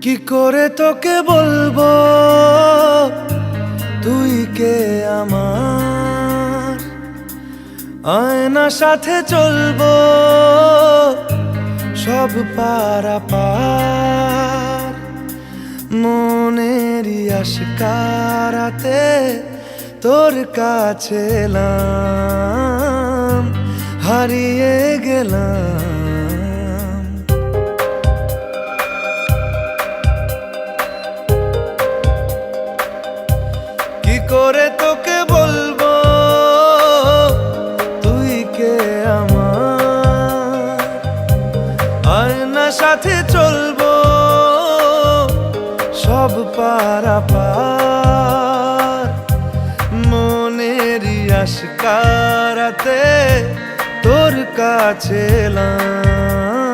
কি করে তোকে বলবো তুই কে আমার, আয়না সাথে চলবো সব পারাপার। মনেরই আশকারাতে তোর কাছে এলাম, হারিয়ে গেলাম। কি করে তোকে বলবো তুই কে আমার, আয়না সাথে চলবো সব পারাপার। মনেরই আশকারাতে তোর কাছে এলাম,